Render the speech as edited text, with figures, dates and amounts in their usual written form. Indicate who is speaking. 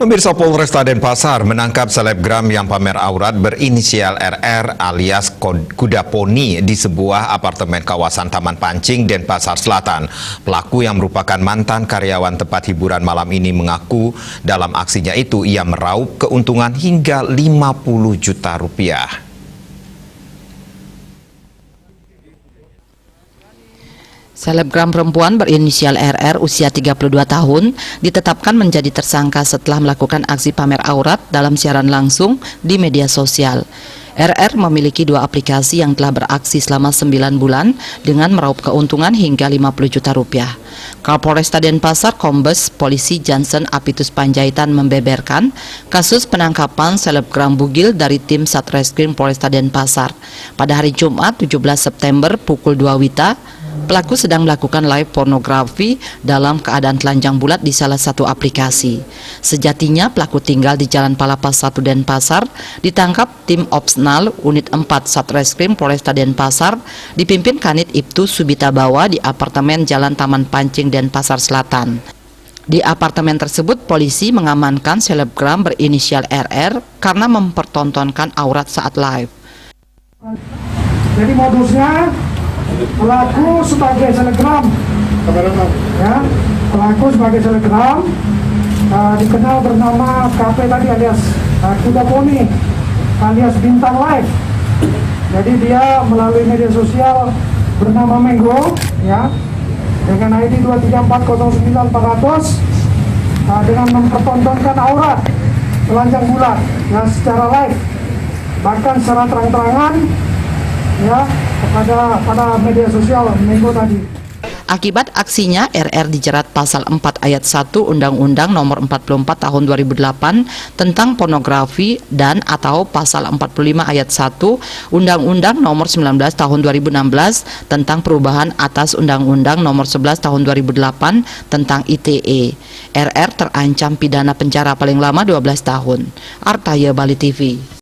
Speaker 1: Pemirsa, Polresta Denpasar menangkap selebgram yang pamer aurat berinisial RR alias Kuda Poni di sebuah apartemen kawasan Taman Pancing, Denpasar Selatan. Pelaku yang merupakan mantan karyawan tempat hiburan malam ini mengaku dalam aksinya itu ia meraup keuntungan hingga 50 juta rupiah.
Speaker 2: Selebgram perempuan berinisial RR usia 32 tahun ditetapkan menjadi tersangka setelah melakukan aksi pamer aurat dalam siaran langsung di media sosial. RR memiliki 2 aplikasi yang telah beraksi selama 9 bulan dengan meraup keuntungan hingga 50 juta rupiah. Kapolresta Denpasar Kombes Polisi Jansen Apitus Panjaitan membeberkan kasus penangkapan selebgram bugil dari tim Satreskrim Polresta Denpasar. Pada hari Jumat 17 September pukul 2 WITA, pelaku sedang melakukan live pornografi dalam keadaan telanjang bulat di salah satu aplikasi. Sejatinya pelaku tinggal di Jalan Palapas 1 Denpasar, ditangkap tim Opsnal Unit 4 Satreskrim Polresta Denpasar dipimpin Kanit Ibtu Subitabawa di apartemen Jalan Taman Pancing Denpasar Selatan. Di apartemen tersebut polisi mengamankan selebgram berinisial RR karena mempertontonkan aurat saat live.
Speaker 3: Jadi modusnya pelaku sebagai selebgram, ya, pelaku sebagai selebgram dikenal bernama KP tadi alias Kuda Poni alias Bintang Live. Jadi dia melalui media sosial bernama Menggo, ya, dengan ID 23409 dengan mempertontonkan aurat telanjang bulat, ya, secara live, bahkan secara terang-terangan, ya, pada media sosial Minggu tadi.
Speaker 2: Akibat aksinya, RR dijerat pasal 4 ayat 1 Undang-Undang Nomor 44 Tahun 2008 tentang pornografi dan atau pasal 45 ayat 1 Undang-Undang Nomor 19 Tahun 2016 tentang perubahan atas Undang-Undang Nomor 11 Tahun 2008 tentang ITE. RR terancam pidana penjara paling lama 12 tahun. Artaya Bali TV.